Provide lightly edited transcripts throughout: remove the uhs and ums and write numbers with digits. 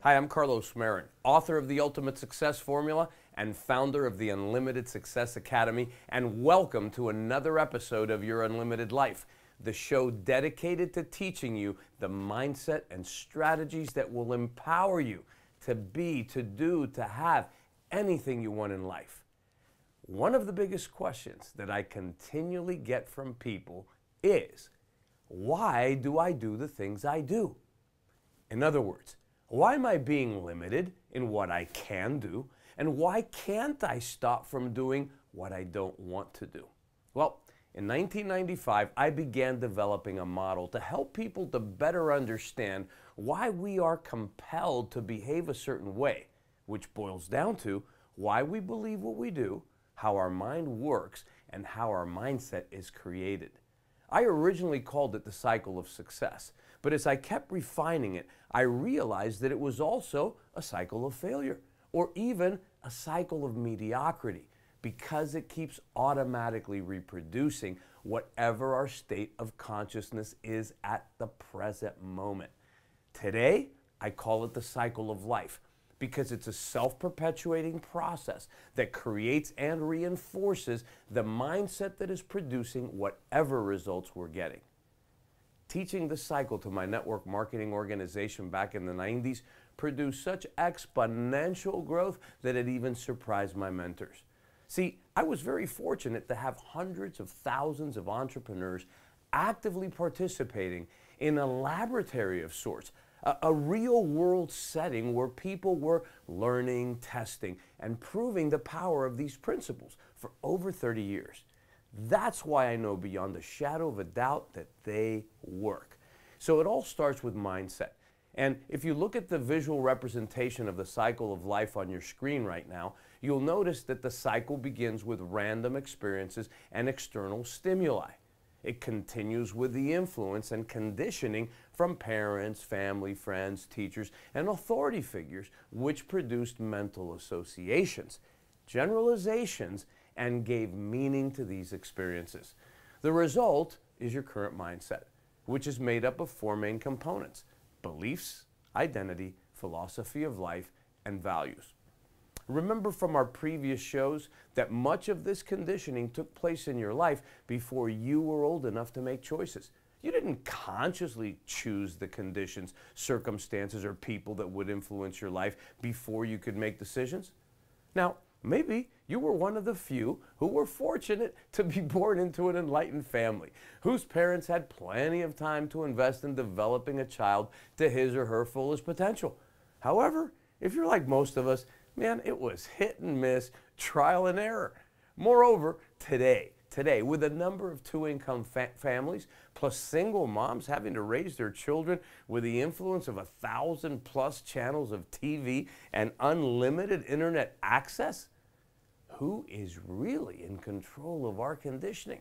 Hi, I'm Carlos Marin, author of The Ultimate Success Formula and founder of the Unlimited Success Academy, and welcome to another episode of Your Unlimited Life, the show dedicated to teaching you the mindset and strategies that will empower you to be, to do, to have anything you want in life. One of the biggest questions that I continually get from people is, why do I do the things I do? In other words, why am I being limited in what I can do, and why can't I stop from doing what I don't want to do? Well, in 1995, I began developing a model to help people to better understand why we are compelled to behave a certain way, which boils down to why we believe what we do, how our mind works, and how our mindset is created. I originally called it the cycle of success, but as I kept refining it, I realized that it was also a cycle of failure, or even a cycle of mediocrity, because it keeps automatically reproducing whatever our state of consciousness is at the present moment. Today, I call it the cycle of life, because it's a self-perpetuating process that creates and reinforces the mindset that is producing whatever results we're getting. Teaching the cycle to my network marketing organization back in the 90s produced such exponential growth that it even surprised my mentors. See, I was very fortunate to have hundreds of thousands of entrepreneurs actively participating in a laboratory of sorts, a real-world setting where people were learning, testing, and proving the power of these principles for over 30 years. That's why I know beyond a shadow of a doubt that they work. So it all starts with mindset. And if you look at the visual representation of the cycle of life on your screen right now, you'll notice that the cycle begins with random experiences and external stimuli. It continues with the influence and conditioning from parents, family, friends, teachers, and authority figures, which produced mental associations, generalizations, and gave meaning to these experiences. The result is your current mindset, which is made up of four main components: beliefs, identity, philosophy of life, and values. Remember from our previous shows that much of this conditioning took place in your life before you were old enough to make choices. You didn't consciously choose the conditions, circumstances, or people that would influence your life before you could make decisions. Now, maybe you were one of the few who were fortunate to be born into an enlightened family, whose parents had plenty of time to invest in developing a child to his or her fullest potential. However, if you're like most of us, man, it was hit and miss, trial and error. Moreover, today, with a number of two-income families, plus single moms having to raise their children with the influence of 1,000+ channels of TV and unlimited internet access, who is really in control of our conditioning?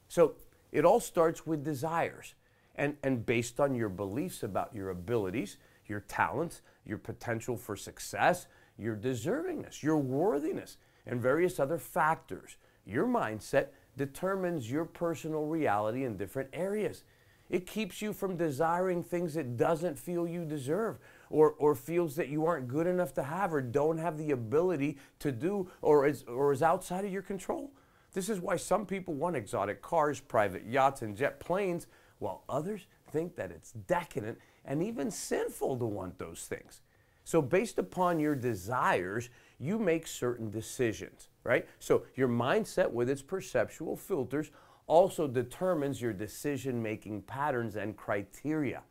So it all starts with desires, and based on your beliefs about your abilities, your talents, your potential for success, your deservingness, your worthiness, and various other factors. Your mindset determines your personal reality in different areas. It keeps you from desiring things it doesn't feel you deserve, or feels that you aren't good enough to have, or don't have the ability to do, or is outside of your control. This is why some people want exotic cars, private yachts, and jet planes, while others think that it's decadent and even sinful to want those things. So based upon your desires, you make certain decisions, right? So your mindset with its perceptual filters also determines your decision-making patterns and criteria,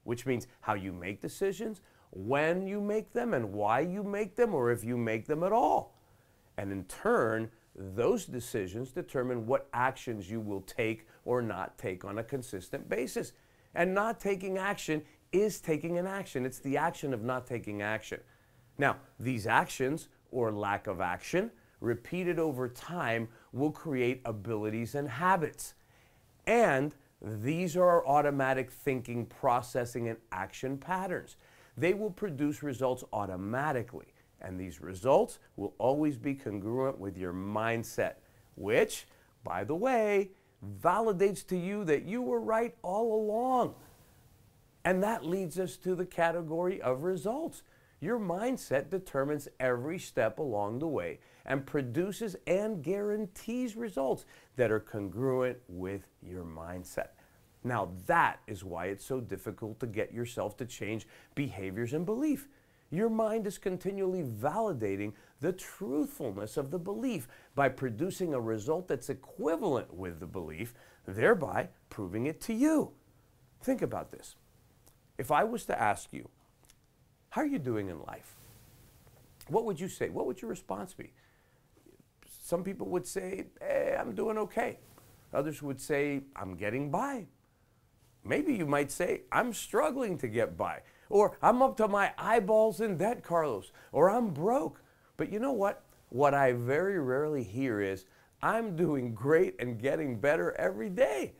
which means how you make decisions, when you make them, and why you make them, or if you make them at all. And in turn, those decisions determine what actions you will take or not take on a consistent basis. And not taking action is taking an action. It's the action of not taking action. Now, these actions, or lack of action, repeated over time, will create abilities and habits. And these are our automatic thinking, processing, and action patterns. They will produce results automatically, and these results will always be congruent with your mindset, which, by the way, validates to you that you were right all along. And that leads us to the category of results. Your mindset determines every step along the way and produces and guarantees results that are congruent with your mindset. Now, that is why it's so difficult to get yourself to change behaviors and belief. Your mind is continually validating the truthfulness of the belief by producing a result that's equivalent with the belief, thereby proving it to you. Think about this. If I was to ask you, how are you doing in life? What would you say? What would your response be? Some people would say, hey, I'm doing okay. Others would say, I'm getting by. Maybe you might say, I'm struggling to get by. Or I'm up to my eyeballs in debt, Carlos. Or I'm broke. But you know what? What I very rarely hear is, I'm doing great and getting better every day.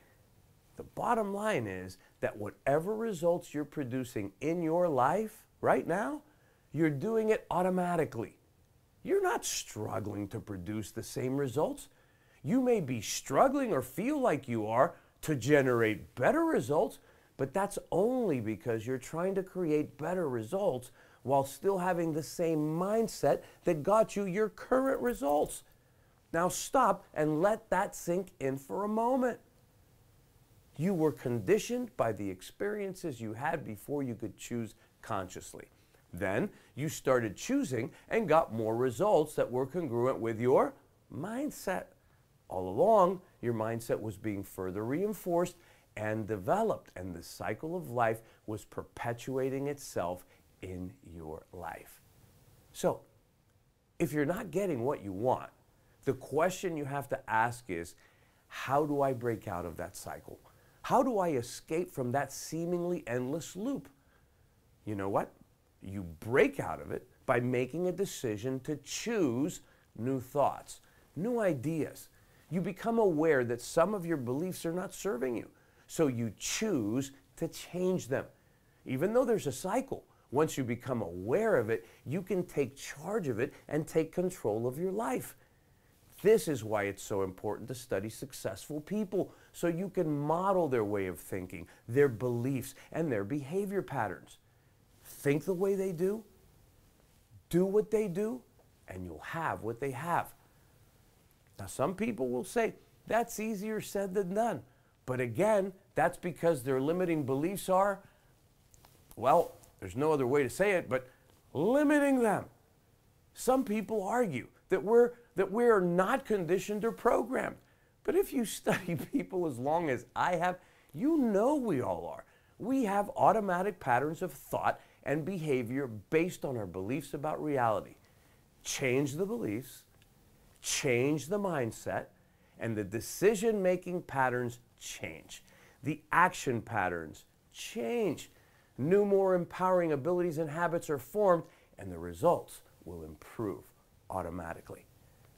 The bottom line is that whatever results you're producing in your life right now, you're doing it automatically. You're not struggling to produce the same results. You may be struggling or feel like you are to generate better results, but that's only because you're trying to create better results while still having the same mindset that got you your current results. Now stop and let that sink in for a moment. You were conditioned by the experiences you had before you could choose consciously. Then you started choosing and got more results that were congruent with your mindset. All along, your mindset was being further reinforced and developed, and the cycle of life was perpetuating itself in your life. So, if you're not getting what you want, the question you have to ask is, how do I break out of that cycle? How do I escape from that seemingly endless loop? You know what? You break out of it by making a decision to choose new thoughts, new ideas. You become aware that some of your beliefs are not serving you, so you choose to change them. Even though there's a cycle, once you become aware of it, you can take charge of it and take control of your life. This is why it's so important to study successful people, so you can model their way of thinking, their beliefs, and their behavior patterns. Think the way they do what they do, and you'll have what they have. Now, some people will say, that's easier said than done. But again, that's because their limiting beliefs are, well, there's no other way to say it, but limiting them. Some people argue that we're not conditioned or programmed. But if you study people as long as I have, you know we all are. We have automatic patterns of thought and behavior based on our beliefs about reality. Change the beliefs, change the mindset, and the decision-making patterns change. The action patterns change. New, more empowering abilities and habits are formed, and the results will improve automatically.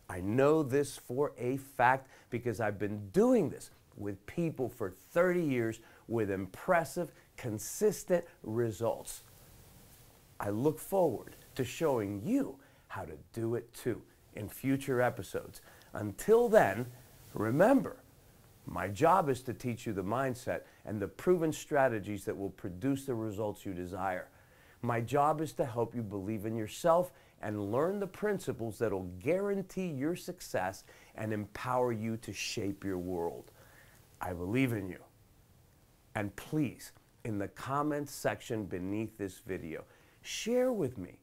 I know this for a fact because I've been doing this with people for 30 years with impressive, consistent results. I look forward to showing you how to do it too in future episodes. Until then, remember, my job is to teach you the mindset and the proven strategies that will produce the results you desire. My job is to help you believe in yourself and learn the principles that will guarantee your success and empower you to shape your world. I believe in you. And please, in the comments section beneath this video, share with me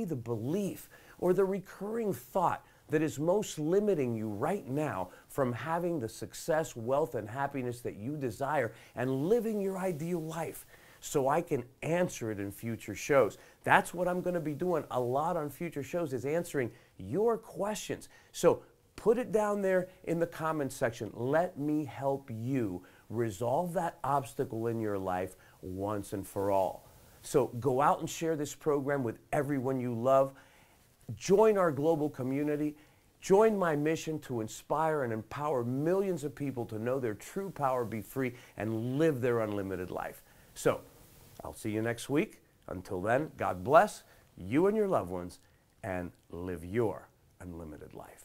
the belief or the recurring thought that is most limiting you right now from having the success, wealth, and happiness that you desire and living your ideal life, so I can answer it in future shows. That's what I'm going to be doing a lot on future shows, is answering your questions. So put it down there in the comments section. Let me help you resolve that obstacle in your life once and for all. So go out and share this program with everyone you love. Join our global community. Join my mission to inspire and empower millions of people to know their true power, be free, and live their unlimited life. So I'll see you next week. Until then, God bless you and your loved ones, and live your unlimited life.